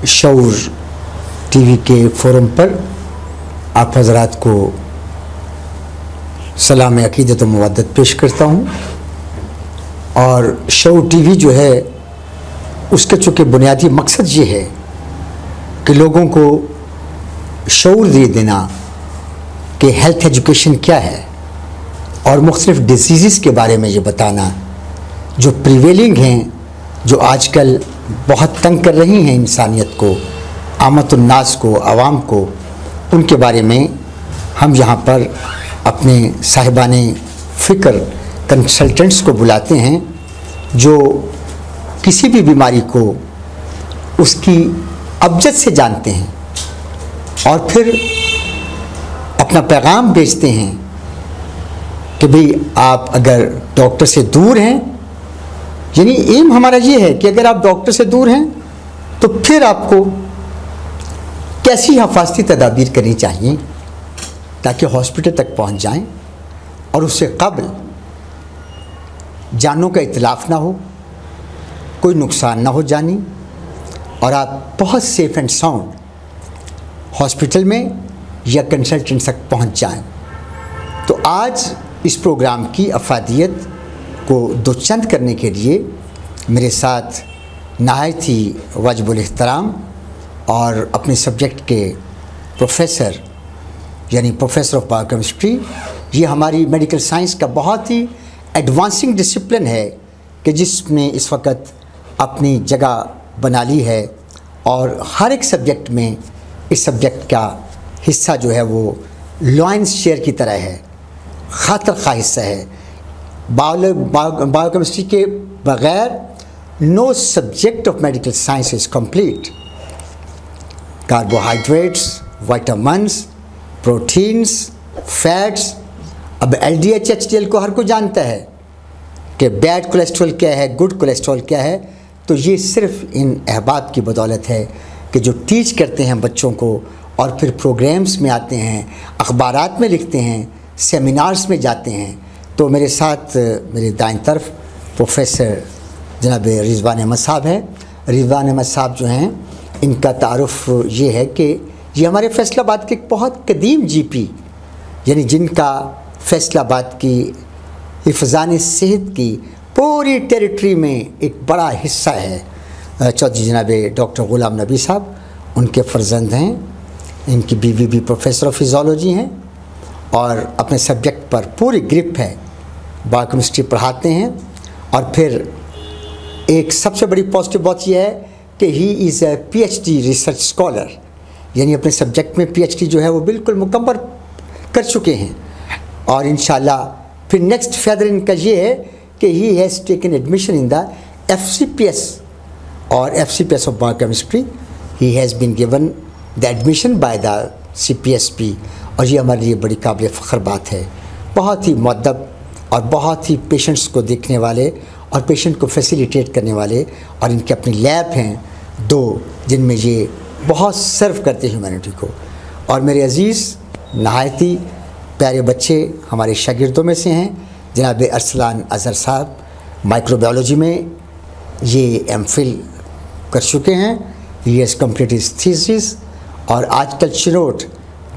शऊर TV के forum पर आप हज़रात को सलाम अक़ीदत व मवद्दत पेश करता हूँ। और शऊर टीवी जो है उसका चूँकि बुनियादी मकसद ये है कि लोगों को शऊर दे देना कि हेल्थ एजुकेशन क्या है और मुख्तलिफ़ डिसीज़ के बारे में ये बताना जो प्रिवेलिंग हैं, जो आजकल बहुत तंग कर रही हैं इंसानियत को, आमतुन्नास को, आवाम को, उनके बारे में हम यहाँ पर अपने साहिबाने फ़िक्र कंसल्टेंट्स को बुलाते हैं जो किसी भी बीमारी को उसकी अबजद से जानते हैं और फिर अपना पैगाम भेजते हैं कि भाई आप अगर डॉक्टर से दूर हैं, यानी एम हमारा ये है कि अगर आप डॉक्टर से दूर हैं तो फिर आपको कैसी हिफाजती तदाबीर करनी चाहिए ताकि हॉस्पिटल तक पहुंच जाएं और उससे कबल जानों का इतलाफ़ ना हो, कोई नुकसान ना हो जानी, और आप बहुत सेफ़ एंड साउंड हॉस्पिटल में या कंसल्टेंट तक पहुंच जाएं। तो आज इस प्रोग्राम की अफादियत को दो चंद करने के लिए मेरे साथ नहायत ही वाजिबुल एहतराम और अपने सब्जेक्ट के प्रोफेसर यानी प्रोफेसर ऑफ बायोकेमिस्ट्री, ये हमारी मेडिकल साइंस का बहुत ही एडवांसिंग डिसिप्लिन है कि जिसने इस वक्त अपनी जगह बना ली है और हर एक सब्जेक्ट में इस सब्जेक्ट का हिस्सा जो है वो लॉयंस शेयर की तरह है, खातर खा हिस्सा है। बायोकेमिस्ट्री के बग़ैर no subject of medical science is complete. Carbohydrates, vitamins, proteins, fats, अब LDH HDL को हर कोई जानता है कि बैड कोलेस्ट्रॉल क्या है, गुड कोलेस्ट्रॉल क्या है। तो ये सिर्फ़ इन अहबाब की बदौलत है कि जो टीच करते हैं बच्चों को और फिर प्रोग्राम्स में आते हैं, अखबारात में लिखते हैं, सेमिनार्स में जाते हैं। तो मेरे साथ मेरे दाईं तरफ प्रोफेसर जनाब रिजवान अहमद साहब हैं। रिजवान अहमद साहब जो हैं, इनका तारुफ़ ये है कि ये हमारे फैसलाबाद के एक बहुत कदीम GP यानी जिनका फैसलाबाद की हिफ़्ज़ान सेहत की पूरी टेरिटरी में एक बड़ा हिस्सा है। चौधरी जनाब डॉक्टर ग़ुलाम नबी साहब उनके फ़र्जंद हैं। इनकी बीवी भी प्रोफेसर ऑफ फिज़ियोलॉजी हैं और अपने सब्जेक्ट पर पूरी ग्रिप है, बायोकेमिस्ट्री पढ़ाते हैं। और फिर एक सबसे बड़ी पॉजिटिव बात यह है कि he is a PhD research scholar, यानी अपने सब्जेक्ट में PhD जो है वो बिल्कुल मुकम्मल कर चुके हैं। और इंशाल्लाह फिर नेक्स्ट फेदर इनका ये है कि he has taken admission in the FCPS और FCPS of biochemistry. He has been given the admission by the CPSP और ये हमारे लिए बड़ी काबिल फ़ख्र बात है। बहुत ही मुअद्दब और बहुत ही पेशेंट्स को देखने वाले और पेशेंट को फैसिलिटेट करने वाले, और इनके अपनी लैब हैं 2 जिनमें ये बहुत सर्व करते हैं ह्यूमैनिटी को। और मेरे अज़ीज़ नहायती प्यारे बच्चे हमारे शागिर्दों में से हैं। जनाब अरसलान अज़हर साहब माइक्रोबायोलॉजी में ये MPhil कर चुके हैं। He has complete his thesis और आजकल चिनोट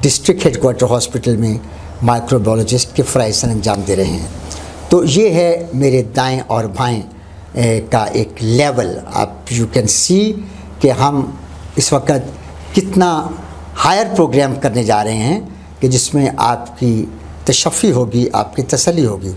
डिस्ट्रिक्ट हेडक्वार्टर हॉस्पिटल में माइक्रोबायोलॉजिस्ट के फ़राइज़ अंजाम दे रहे हैं। तो ये है मेरे दाएं और बाएं का एक लेवल। आप यू कैन सी कि हम इस वक्त कितना हायर प्रोग्राम करने जा रहे हैं कि जिसमें आपकी तशफ़ी होगी, आपकी तसल्ली होगी।